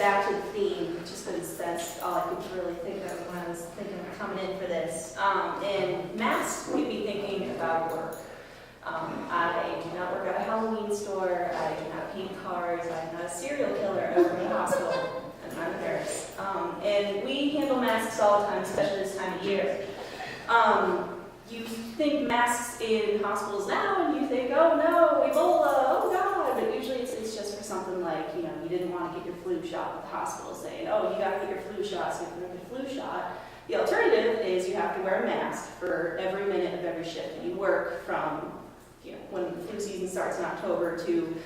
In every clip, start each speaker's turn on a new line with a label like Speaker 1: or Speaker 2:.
Speaker 1: back to the theme, just because that's all I could really think of when I was thinking of coming in for this. And masks, we'd be thinking about work. I do not work at a Halloween store, I do not paint cars, I'm not a serial killer over in the hospital, and I'm a nurse. And we handle masks all the time, especially this time of year. You think masks in hospitals now, and you think, oh no, Ebola, oh God, but usually it's just for something like, you know, you didn't want to get your flu shot with the hospital saying, oh, you got to get your flu shot, so if you get your flu shot. The alternative is you have to wear a mask for every minute of every shift that you work from, you know, when the flu season starts in October to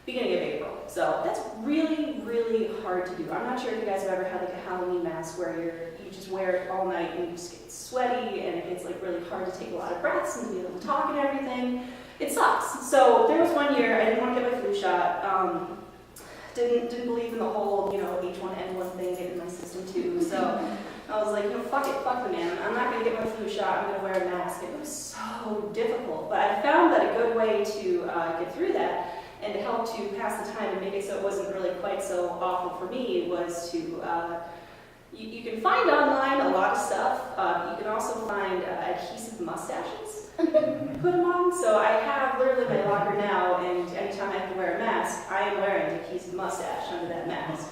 Speaker 1: beginning of April. So that's really, really hard to do. I'm not sure if you guys have ever had like a Halloween mask where you just wear it all night and you just get sweaty and it gets like really hard to take a lot of breaths and to be able to talk and everything. It sucks. So there was one year I didn't want to get my flu shot. Didn't believe in the whole, you know, H1N1 thing getting in my system too. So I was like, you know, fuck it, fuck the man. I'm not going to get my flu shot. I'm going to wear a mask. It was so difficult. But I found that a good way to get through that and to help to pass the time and make it so it wasn't really quite so awful for me was to, you can find online a lot of stuff. You can also find adhesive mustaches. Put them on. So I have literally my locker now, and anytime I have to wear a mask, I am wearing an adhesive mustache under that mask.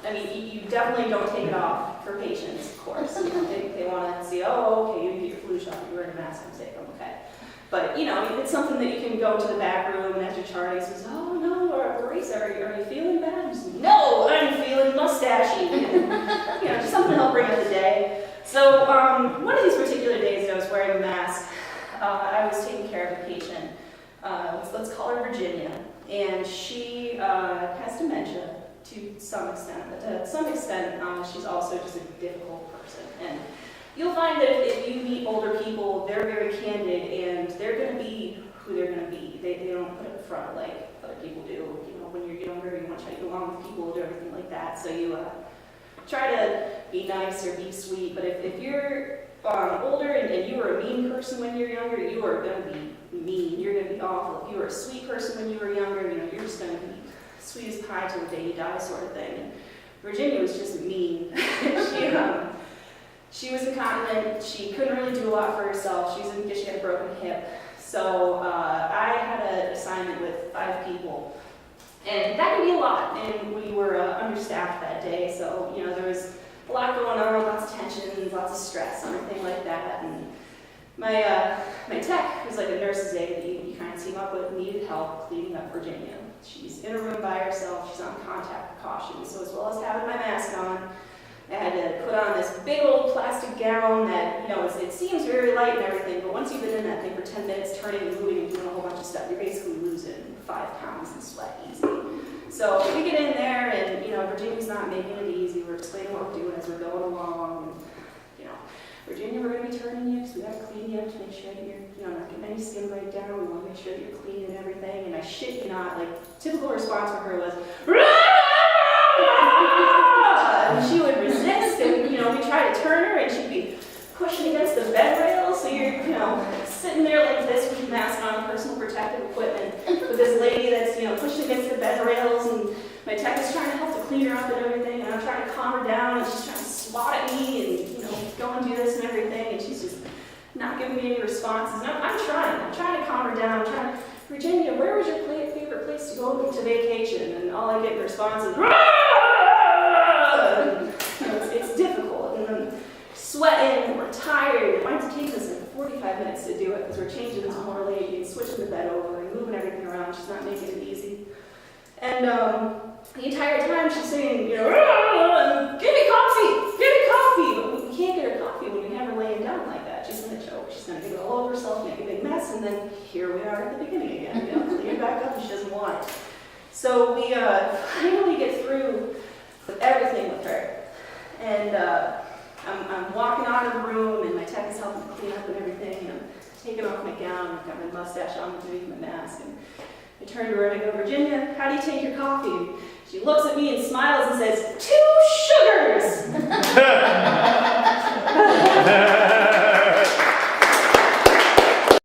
Speaker 1: I mean, you definitely don't take it off for patients, of course. You know, they want to see, oh, okay, you get your flu shot, you're wearing a mask, I'm safe, I'm okay. But, you know, it's something that you can go to the back room and after charting says, oh, no, Grace, are you feeling bad? You say, no, I'm feeling mustachy. You know, just something to help bring up the day. So, one of these particular days that I was wearing a mask, I was taking care of a patient. Let's call her Virginia. And she has dementia to some extent. But to some extent, she's also just a difficult person. And you'll find that if you meet older people, they're very candid and they're going to be who they're going to be. They don't put it in front like other people do. You know, when you're younger, you want to try to get along with people, do everything like that. So you try to be nice or be sweet. But if you're older and you were a mean person when you're younger, you are going to be mean. You're going to be awful. If you were a sweet person when you were younger, you know, you're just going to be sweet as pie till the day you die sort of thing. And Virginia was just mean. She was incontinent. She couldn't really do a lot for herself. She had a broken hip. So I had an assignment with 5 people. And that could be a lot. And we were understaffed that day. So, you know, there was a lot going on, lots of tensions, lots of stress, everything like that. And my tech, who's like a nurse's aide that you kind of team up with, needed help cleaning up Virginia. She's in a room by herself. She's on contact precautions. So as well as having my mask on, I had to put on this big old plastic gown that, you know, it seems very light and everything, but once you've been in that thing for 10 minutes, turning and moving and doing a whole bunch of stuff, you're basically losing 5 pounds in sweat easy. So we get in there and, you know, Virginia's not making it easy. We're explaining what we're doing as we're going along. And, you know, Virginia, we're going to be turning you, so we got to clean you up to make sure that you're, you know, not getting any skin breakdown. We want to make sure that you're clean and everything. And I shit you not, like, typical response from her was, and she would resist, and, you know, we try to turn her, and she'd be pushing against the bed rail, so you're, you know, sitting there like this with your mask on, personal protective equipment, with this lady that's, you know, pushing against the bed rails, and my tech is trying to help to clean her up and everything, and I'm trying to calm her down, and she's trying to swat at me, and, you know, go and do this and everything, and she's just not giving me any responses. And I'm trying to calm her down. I'm trying to, Virginia, where was your favorite place to go to vacation? And all I get in response is, you know, it's difficult, and then sweating, and we're tired. It might take us like 45 minutes to do it because we're changing this poor lady and switching the bed over and moving everything around. She's not making it easy. And the entire time she's saying, you know, give me coffee, but we can't get her coffee when we have her laying down like that. She's going to choke. She's going to get all over herself, make a big mess, and then here we are at the beginning again. You know, clean her back up, and she doesn't want it. So we finally get through with everything with her. And I'm walking out of the room, and my tech is helping to clean up and everything, and I'm taking off my gown, I've got my mustache on underneath my mask, and I turn to her and I go, Virginia, how do you take your coffee? And she looks at me and smiles and says, 2 sugars!